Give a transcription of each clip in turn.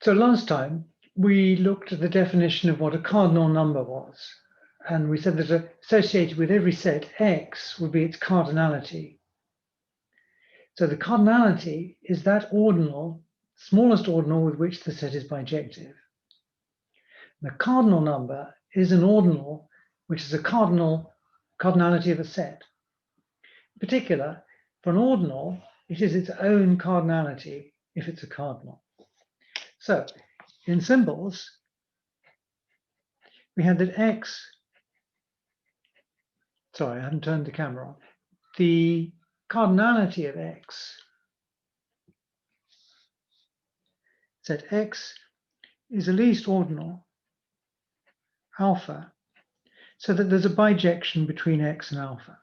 So last time we looked at the definition of what a cardinal number was. And we said that associated with every set, X would be its cardinality. So the cardinality is that ordinal, smallest ordinal with which the set is bijective. The cardinal number is an ordinal which is a cardinality of a set. In particular, for an ordinal, it is its own cardinality if it's a cardinal. So in symbols, we had that X, sorry, I haven't turned the camera on. The cardinality of X, set X is the least ordinal, alpha, so that there's a bijection between X and alpha.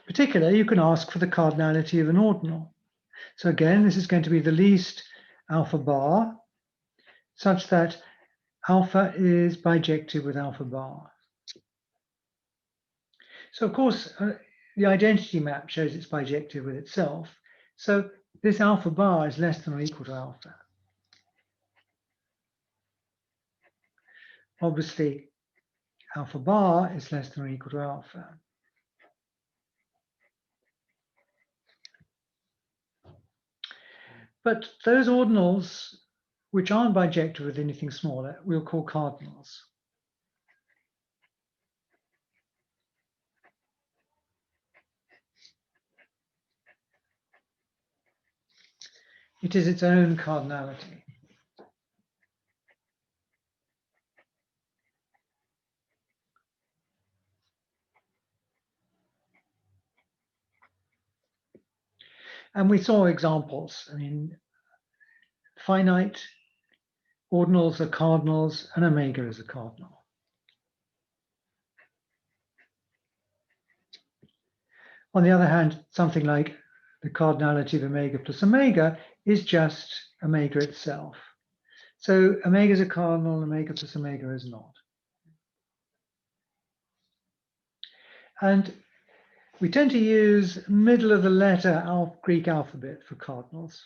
In particular, you can ask for the cardinality of an ordinal. So again, this is going to be the least alpha bar, such that alpha is bijective with alpha bar. So of course, the identity map shows it's bijective with itself. So this alpha bar is less than or equal to alpha. Obviously, alpha bar is less than or equal to alpha. But those ordinals which aren't bijective with anything smaller, we'll call cardinals. It is its own cardinality. And we saw examples. I mean, finite ordinals are cardinals and omega is a cardinal. On the other hand, something like the cardinality of omega plus omega is just omega itself. So omega is a cardinal, omega plus omega is not. And we tend to use middle of the letter Greek alphabet for cardinals.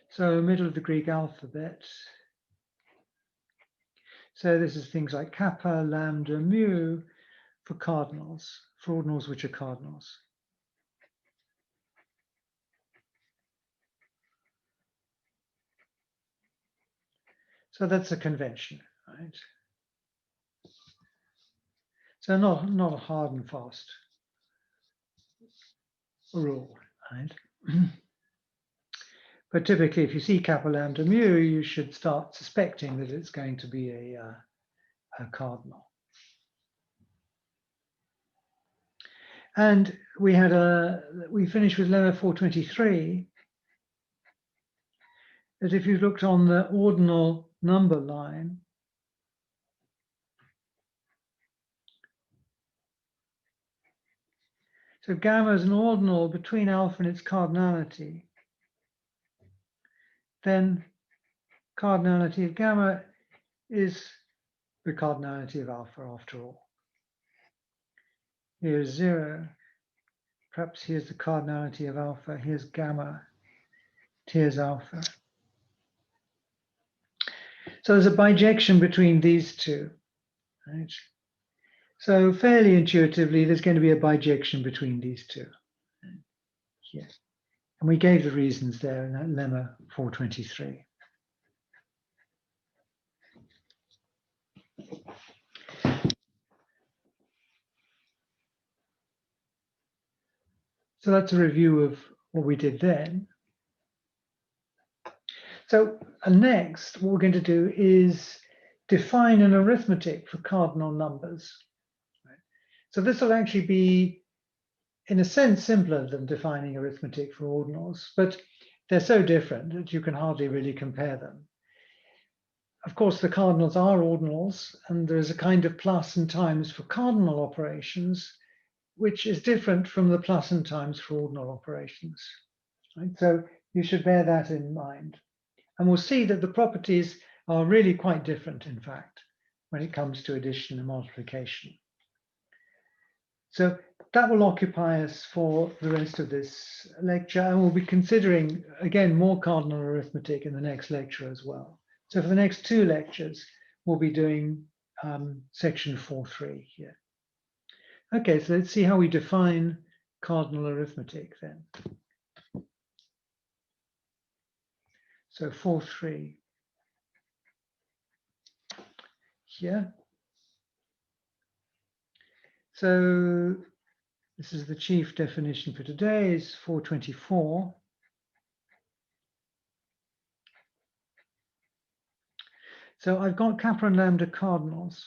So middle of the Greek alphabet. So this is things like kappa, lambda, mu for cardinals, for ordinals which are cardinals. So that's a convention, right? So not a hard and fast rule, right? But typically, if you see kappa, lambda, mu, you should start suspecting that it's going to be a cardinal. And we finished with lemma 423, that if you looked on the ordinal number line, so gamma is an ordinal between alpha and its cardinality, then cardinality of gamma is the cardinality of alpha after all. Here's 0. Perhaps here's the cardinality of alpha. Here's gamma. Here's alpha. So there's a bijection between these two, right? So fairly intuitively, there's going to be a bijection between these two here. And we gave the reasons there in that lemma 423. So that's a review of what we did then. So next, what we're going to do is define an arithmetic for cardinal numbers. So this will actually be, in a sense, simpler than defining arithmetic for ordinals, but they're so different that you can hardly really compare them. Of course, the cardinals are ordinals, and there's a kind of plus and times for cardinal operations, which is different from the plus and times for ordinal operations. Right? So you should bear that in mind. And we'll see that the properties are really quite different, in fact, when it comes to addition and multiplication. So that will occupy us for the rest of this lecture, and we'll be considering, again, more cardinal arithmetic in the next lecture as well. So for the next 2 lectures, we'll be doing section 4.3 here. Okay, so let's see how we define cardinal arithmetic then. So 4.3 here. So this is the chief definition for today, is 424. So I've got kappa and lambda cardinals.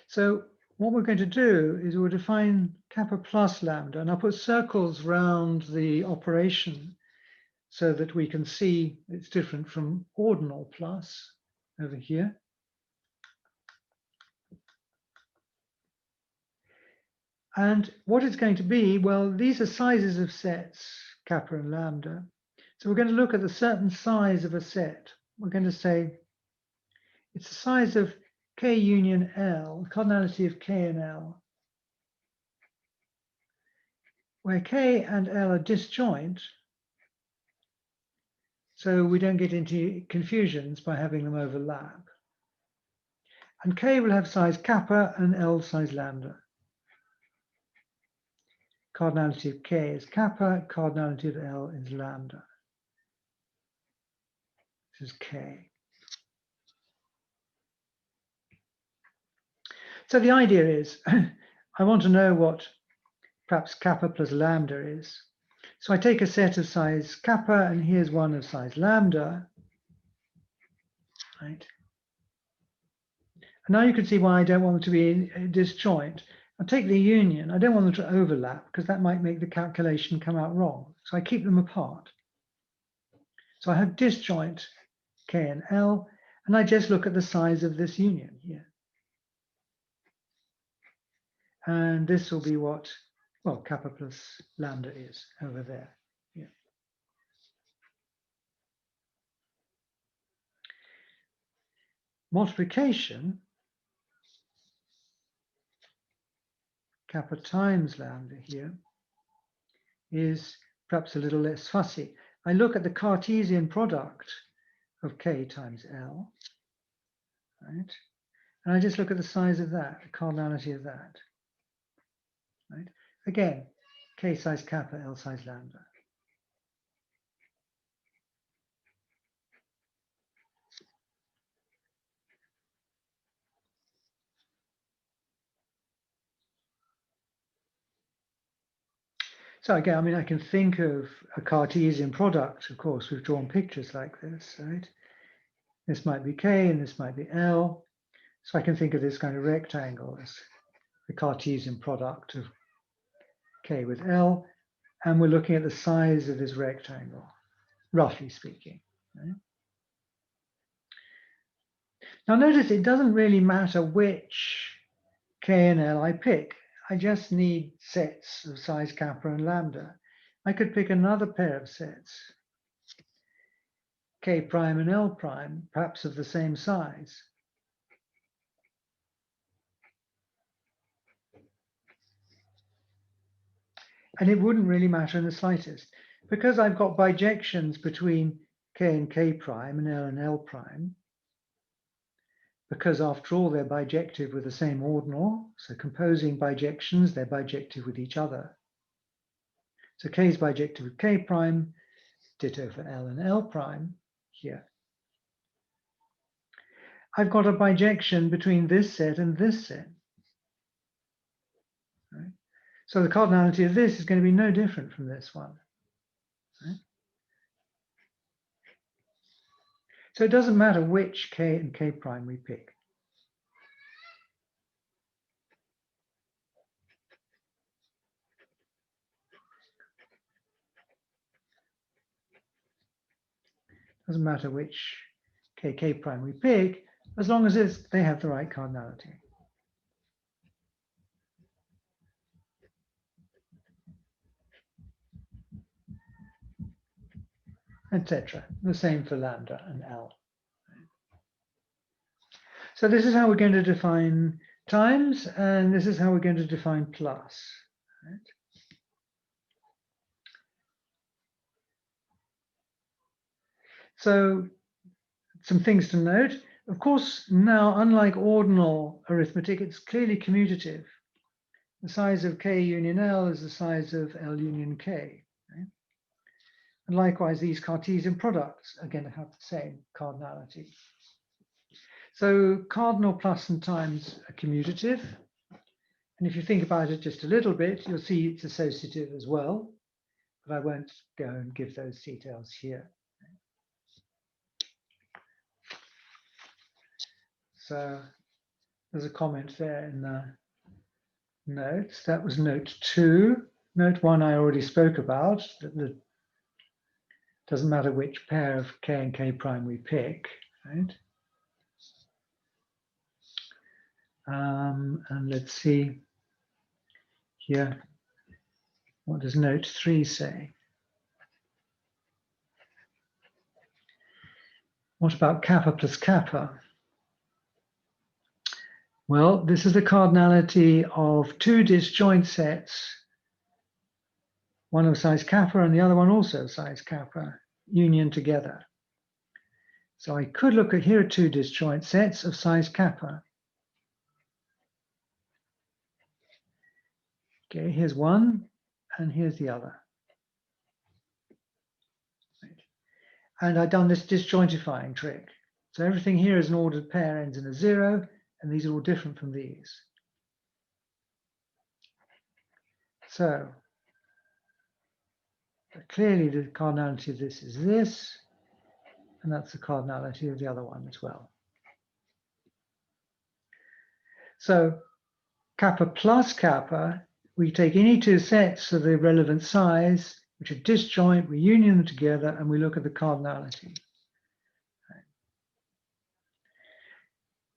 So what we're going to do is we'll define kappa plus lambda, and I'll put circles around the operation so that we can see it's different from ordinal plus over here. And what it's going to be, well, these are sizes of sets, kappa and lambda. So we're going to look at a certain size of a set. We're going to say it's the size of K union L, cardinality of K and L, where K and L are disjoint, so we don't get into confusions by having them overlap. And K will have size kappa and L size lambda. Cardinality of K is kappa, cardinality of L is lambda. This is K. So the idea is, I want to know what perhaps kappa plus lambda is. So I take a set of size kappa, and here's one of size lambda, right? And now you can see why I don't want them to be disjoint. I'll take the union. I don't want them to overlap because that might make the calculation come out wrong. So I keep them apart. So I have disjoint K and L, and I just look at the size of this union here. And this will be what, well, kappa plus lambda is over there. Yeah. Multiplication, kappa times lambda here, is perhaps a little less fussy. I look at the Cartesian product of K times L, right? And I just look at the size of that, the cardinality of that, right? Again, K size kappa, L size lambda. So again, I mean, I can think of a Cartesian product, of course, we've drawn pictures like this, right? This might be K and this might be L. So I can think of this kind of rectangle as the Cartesian product of K with L. And we're looking at the size of this rectangle, roughly speaking, right? Now notice it doesn't really matter which K and L I pick. I just need sets of size kappa and lambda. I could pick another pair of sets, K prime and L prime, perhaps of the same size. And it wouldn't really matter in the slightest. Because I've got bijections between K and K prime and L prime, because after all, they're bijective with the same ordinal. So composing bijections, they're bijective with each other. So K is bijective with K prime, ditto for L and L prime here. I've got a bijection between this set and this set. Right? So the cardinality of this is going to be no different from this one. Right? So it doesn't matter which K and K prime we pick. Doesn't matter which K prime we pick, as long as they have the right cardinality. etc. The same for lambda and L. So this is how we're going to define times, and this is how we're going to define plus. Right? So some things to note. Of course, now, unlike ordinal arithmetic, it's clearly commutative. The size of K union L is the size of L union K. Right? And likewise, these Cartesian products are going to have the same cardinality. So cardinal plus and times are commutative. And if you think about it just a little bit, you'll see it's associative as well. But I won't go and give those details here. So there's a comment there in the notes. That was note 2. Note 1 I already spoke about. That doesn't matter which pair of K and K prime we pick, right? And let's see here. What does note 3 say? What about kappa plus kappa? Well, this is the cardinality of two disjoint sets, one of size kappa and the other one also size kappa, union together. So I could look at, here are two disjoint sets of size kappa. Okay, here's one and here's the other. Right. And I've done this disjointifying trick. So everything here is an ordered pair, ends in a 0, and these are all different from these. So clearly the cardinality of this is this, and that's the cardinality of the other one as well. So kappa plus kappa, we take any two sets of the relevant size, which are disjoint, we union them together, and we look at the cardinality.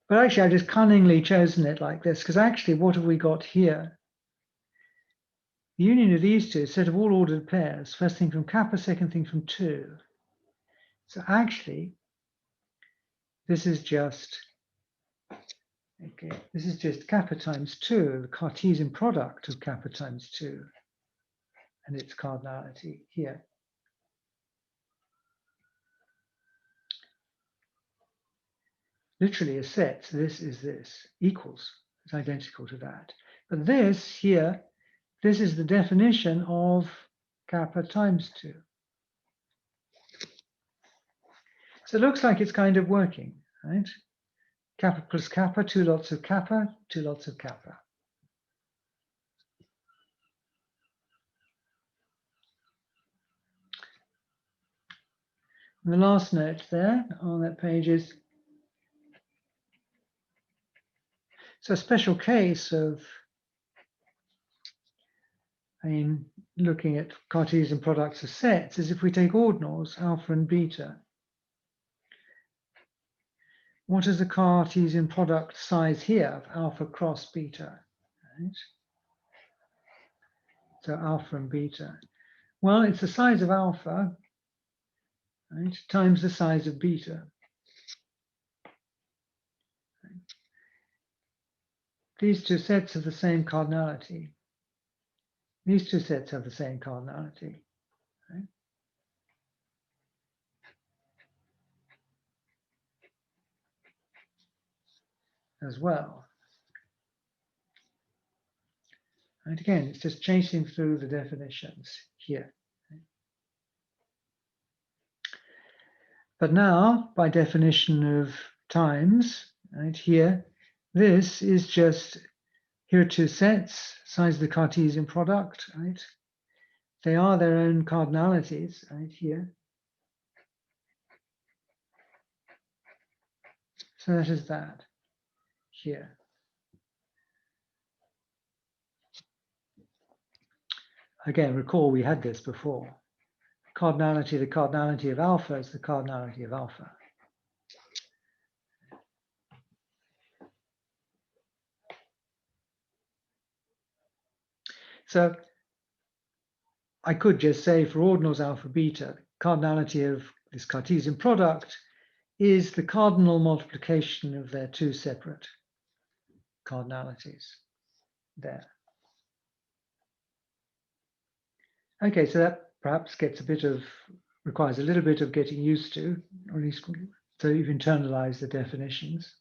But actually, I've just cunningly chosen it like this, because actually, what have we got here? The union of these two, a set of all ordered pairs, first thing from kappa, second thing from 2. So actually, this is just, okay, this is just kappa times 2, the Cartesian product of kappa times 2, and its cardinality here. Literally a set, so this is this, equals, it's identical to that. But this here, this is the definition of kappa times 2. So it looks like it's kind of working, right? Kappa plus kappa, 2 lots of kappa, 2 lots of kappa. And the last note there on that page is, so a special case of, looking at Cartesian products of sets is if we take ordinals, alpha and beta. What is the Cartesian product size here of alpha cross beta? Right? So alpha and beta. Well, it's the size of alpha, right, times the size of beta. Right. These two sets have the same cardinality. These two sets have the same cardinality. Right? As well. And again, it's just chasing through the definitions here. But now, by definition of times, right here, this is just, here are two sets, size of the Cartesian product, right? They are their own cardinalities, right here. So that is that here. Again, recall we had this before. Cardinality, the cardinality of alpha is the cardinality of alpha. So I could just say for ordinals alpha beta, cardinality of this Cartesian product is the cardinal multiplication of their two separate cardinalities there. Okay, so that perhaps requires a little bit of getting used to, or at least so you've internalized the definitions.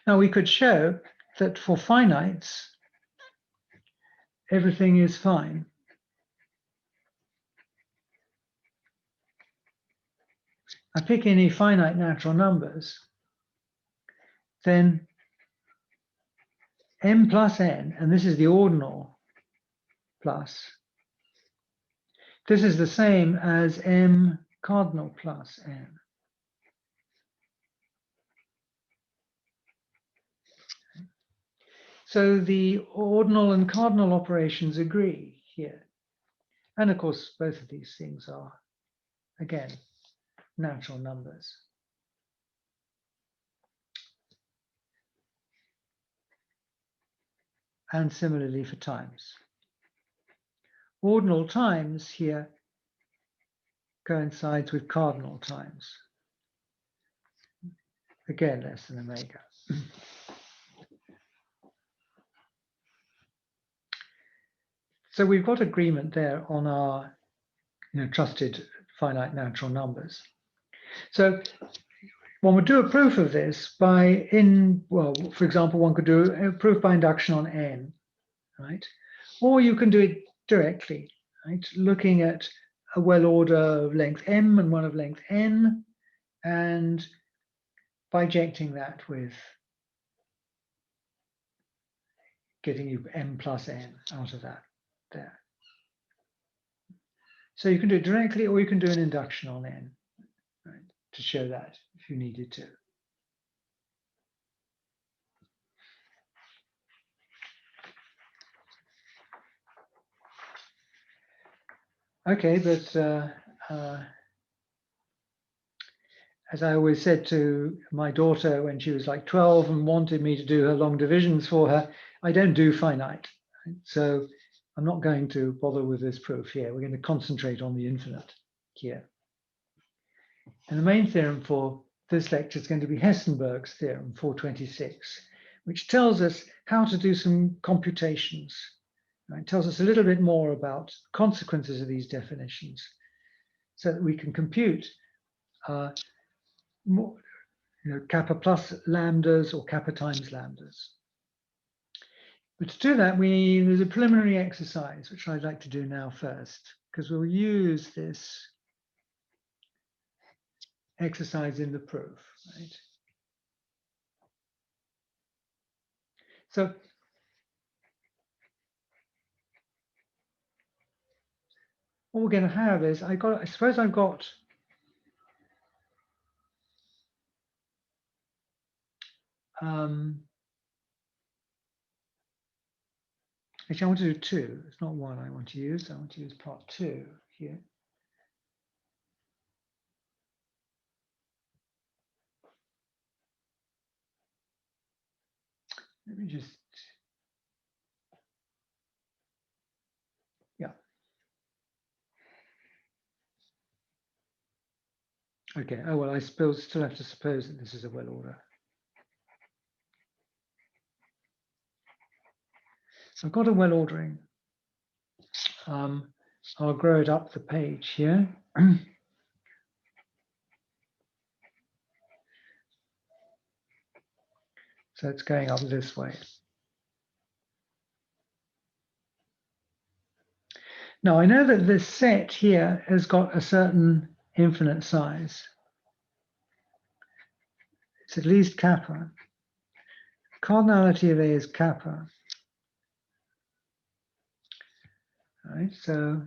Now we could show that for finites, everything is fine. I pick any finite natural numbers, then m plus n, and this is the ordinal plus, this is the same as m cardinal plus n. So the ordinal and cardinal operations agree here. And of course, both of these things are, again, natural numbers. And similarly for times. Ordinal times here coincides with cardinal times. Again, less than omega. So we've got agreement there on our trusted finite natural numbers. So one would do a proof of this by for example, one could do a proof by induction on n, right? Or you can do it directly, right? Looking at a well order of length m and one of length n, and bijecting that with getting you m plus n out of that there. So you can do it directly, or you can do an induction on n, right, to show that if you needed to. Okay, but as I always said to my daughter when she was like 12 and wanted me to do her long divisions for her, I don't do finite. Right? So I'm not going to bother with this proof here. We're going to concentrate on the infinite here. And the main theorem for this lecture is going to be Hessenberg's theorem 426, which tells us how to do some computations. Right? It tells us a little bit more about consequences of these definitions so that we can compute more, kappa plus lambdas or kappa times lambdas. But to do that, there's a preliminary exercise, which I'd like to do now first, because we'll use this exercise in the proof, right? So what we're going to have is, I suppose I've got actually I want to do two. It's not one I want to use. I want to use part two here. Let me just, yeah. Okay, oh well, I still have to suppose that this is a well order. So I've got a well ordering. I'll grow it up the page here. So it's going up this way. Now I know that this set here has got a certain infinite size. It's at least kappa. Cardinality of A is kappa. All right, so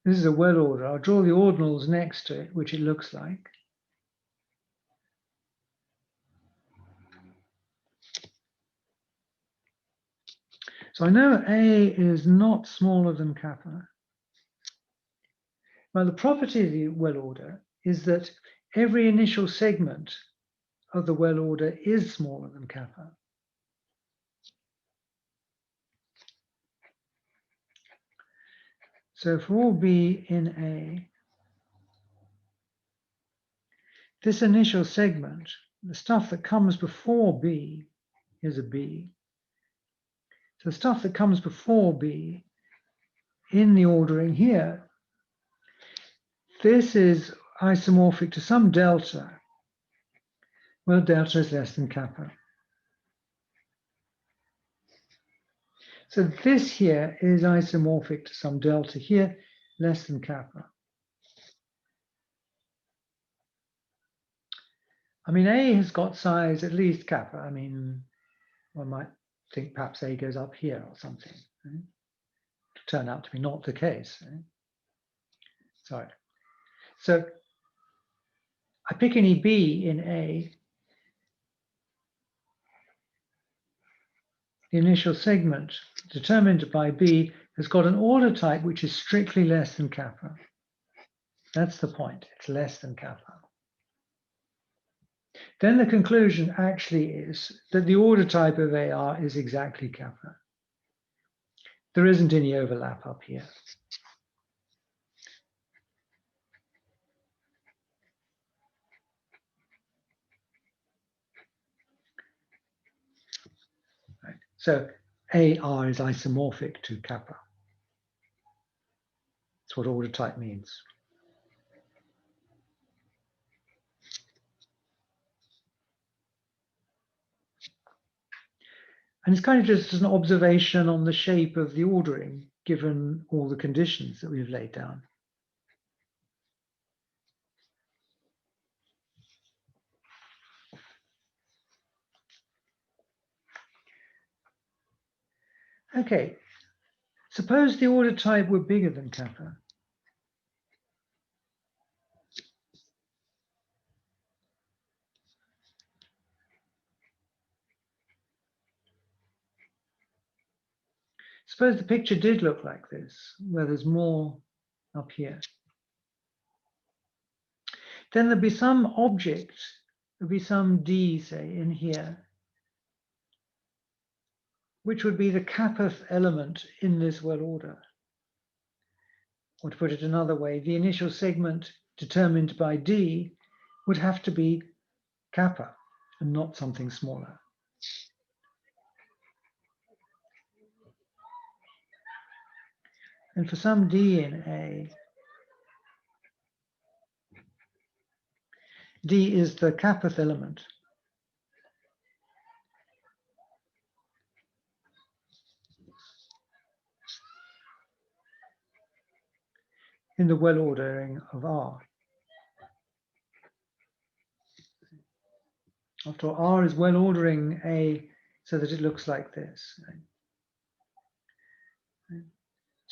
this is a well order. I'll draw the ordinals next to it, which it looks like. So I know A is not smaller than kappa. Now the property of the well order is that every initial segment of the well order is smaller than kappa. So for all B in A, this initial segment, the stuff that comes before B is a B. So the stuff that comes before B in the ordering here, this is isomorphic to some delta. Well, delta is less than kappa. So this here is isomorphic to some delta here, less than kappa. I mean, A has got size at least kappa. I mean, one might think perhaps A goes up here or something. Right? To turn out to be not the case. Right? Sorry. So I pick any B in A. The initial segment determined by B has got an order type which is strictly less than kappa. That's the point. It's less than kappa. Then the conclusion actually is that the order type of AR is exactly kappa. There isn't any overlap up here. Right. So AR is isomorphic to kappa. That's what order type means. And it's kind of just an observation on the shape of the ordering, given all the conditions that we've laid down. Okay, suppose the order type were bigger than kappa. Suppose the picture did look like this, where there's more up here. Then there'd be some object, there'd be some D, say, in here, which would be the kappath element in this well order. Or to put it another way, the initial segment determined by D would have to be kappa and not something smaller. And for some D in A, D is the kappath element. In the well ordering of R. After all, R is well ordering A so that it looks like this.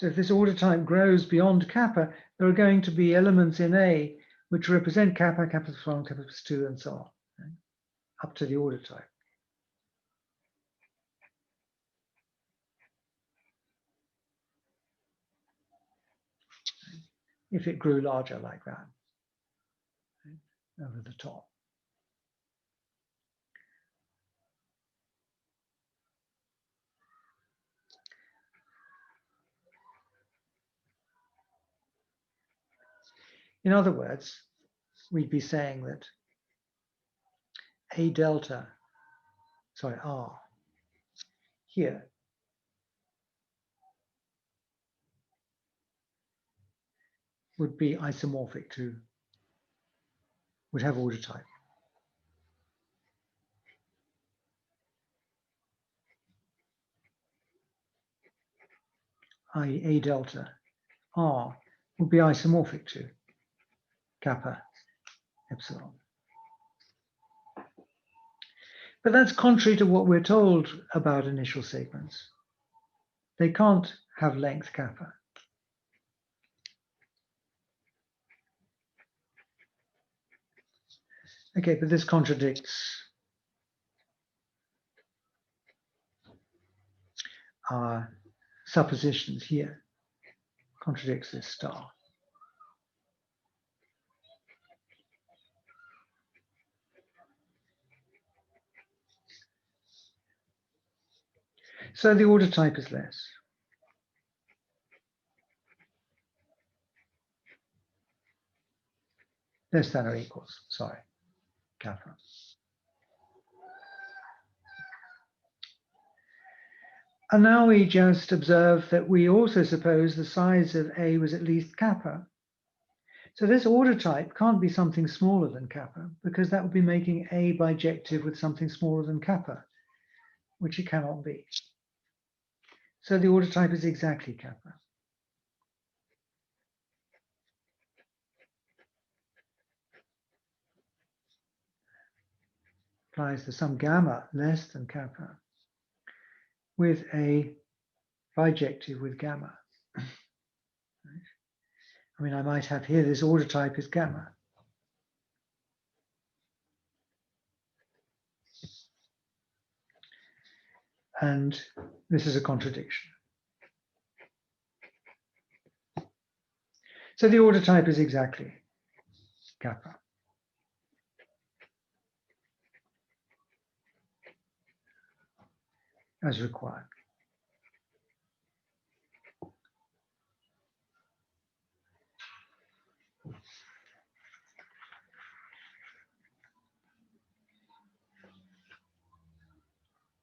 So if this order type grows beyond kappa, there are going to be elements in A which represent kappa, kappa plus 1, kappa plus 2, and so on, right? Up to the order type. If it grew larger like that, right? Over the top. In other words, we'd be saying that A delta, sorry, R, here would be isomorphic to, would have order type. I.e. A delta R would be isomorphic to kappa epsilon. But that's contrary to what we're told about initial segments. They can't have length kappa. Okay, but this contradicts our suppositions here, contradicts this star. So the order type is less. less than or equals, sorry, kappa. And now we just observe that we also suppose the size of A was at least kappa. So this order type can't be something smaller than kappa, because that would be making A bijective with something smaller than kappa, which it cannot be. So the order type is exactly kappa. Applies to some gamma less than kappa with a bijective with gamma. I mean, I might have here this order type is gamma. And this is a contradiction. So the order type is exactly kappa. As required.